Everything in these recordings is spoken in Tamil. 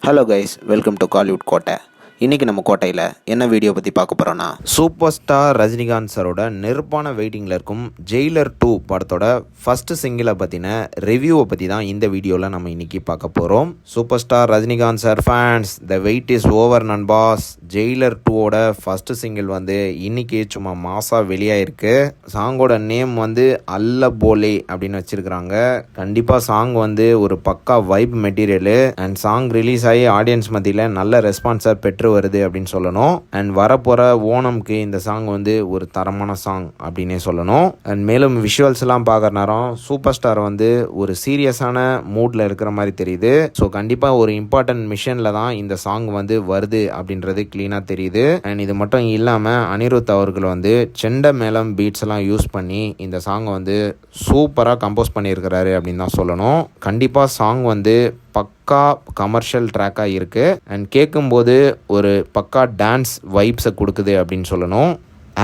Hello guys, welcome to Kollywood கோட்டை. இன்றைக்கி நம்ம கோட்டையில் என்ன வீடியோ பற்றி பார்க்க போகிறோன்னா, சூப்பர் ஸ்டார் ரஜினிகாந்த் சாரோட நெருப்பான வெயிட்டிங்கில் இருக்கும் ஜெயிலர் 2 படத்தோட ஃபஸ்ட்டு சிங்கிளை பற்றின ரிவ்யூவை பற்றி தான் இந்த வீடியோவில் நம்ம இன்றைக்கி பார்க்க போகிறோம். Super star Rajinikanth sir fans, the wait is over நண்பாஸ். ஜெயிலர் 2ஓட ஃபஸ்ட்டு சிங்கிள் வந்து இன்றைக்கி சும்மா மாசாக வெளியாயிருக்கு. சாங்கோட நேம் வந்து அல்ல போலே அப்படின்னு வச்சுருக்கிறாங்க. கண்டிப்பாக சாங் வந்து ஒரு பக்கா vibe material and song release ஆகி ஆடியன்ஸ் மத்தியில் நல்ல ரெஸ்பான்ஸை பெற்று வருது அப்படின்னு சொல்லணும். அண்ட் வரப்போகிற ஓணம்க்கு இந்த சாங் வந்து ஒரு தரமான சாங் அப்படின்னே சொல்லணும். அண்ட் மேலும் விஷுவல்ஸ் எல்லாம் பார்க்குற நேரம் சூப்பர் ஸ்டார் வந்து ஒரு சீரியஸான மூடில் இருக்கிற மாதிரி தெரியுது. ஸோ கண்டிப்பாக ஒரு இம்பார்ட்டன்ட் மிஷனில் தான் இந்த சாங் வந்து வருது அப்படின்றது க்ளீனாக தெரியுது. அண்ட் இது மட்டும் இல்லாமல் அனிருத் அவர்கள் வந்து செண்ட மேளம் பீட்ஸ் எல்லாம் யூஸ் பண்ணி இந்த சாங்கை வந்து சூப்பராக கம்போஸ் பண்ணியிருக்கிறாரு அப்படின்னு தான் சொல்லணும். கண்டிப்பாக சாங் வந்து பக்கா கமர்ஷியல் ட்ராக்காக இருக்குது அண்ட் கேட்கும்போது ஒரு பக்கா டான்ஸ் வைப்ஸை கொடுக்குது அப்படின்னு சொல்லணும்.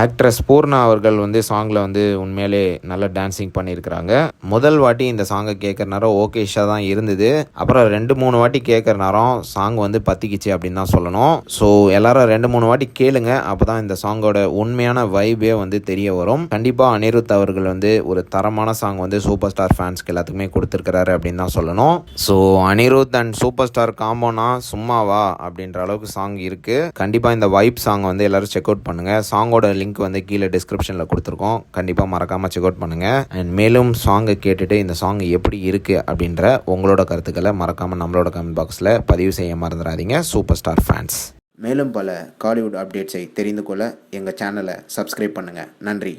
ஆக்ட்ரஸ் பூர்ணா அவர்கள் வந்து சாங்கில் வந்து உண்மையிலே நல்ல டான்ஸிங் பண்ணியிருக்கிறாங்க. முதல் வாட்டி இந்த சாங்கை கேட்குற நேரம் ஓகேஷாக தான் இருந்தது. அப்புறம் 2-3 வாட்டி கேட்குற நேரம் சாங் வந்து பற்றிக்கிச்சு அப்படின்னு தான் சொல்லணும். ஸோ எல்லாரும் 2-3 வாட்டி கேளுங்க, அப்போ தான் இந்த சாங்கோட உண்மையான வைபே வந்து தெரிய வரும். கண்டிப்பாக அனிருத் அவர்கள் வந்து ஒரு தரமான சாங் வந்து சூப்பர் ஸ்டார் ஃபேன்ஸ்க்கு எல்லாத்துக்குமே கொடுத்துருக்கிறாரு அப்படின்னு தான் சொல்லணும். So Anirudh and super star காம்போனா சும்மாவா அப்படின்ற அளவுக்கு சாங் இருக்குது. கண்டிப்பாக இந்த வைப் சாங் வந்து எல்லோரும் செக் அவுட் பண்ணுங்கள். சாங்கோட லிங்க் வந்து கீழே டிஸ்கிரிப்ஷனில் கொடுத்துருக்கோம். கண்டிப்பாக மறக்காமல் செக் அவுட் பண்ணுங்கள். அண்ட் மேலும் சாங்கை கேட்டுட்டு இந்த சாங் எப்படி இருக்குது அப்படின்ற உங்களோட கருத்துக்களை மறக்காமல் நம்மளோட கமெண்ட் பாக்ஸில் பதிவு செய்ய மறந்துடாதீங்க சூப்பர் ஸ்டார் ஃபேன்ஸ். மேலும் பல காலிவுட் அப்டேட்ஸை தெரிந்து கொள்ள எங்கள் சேனலை சப்ஸ்கிரைப் பண்ணுங்கள். நன்றி.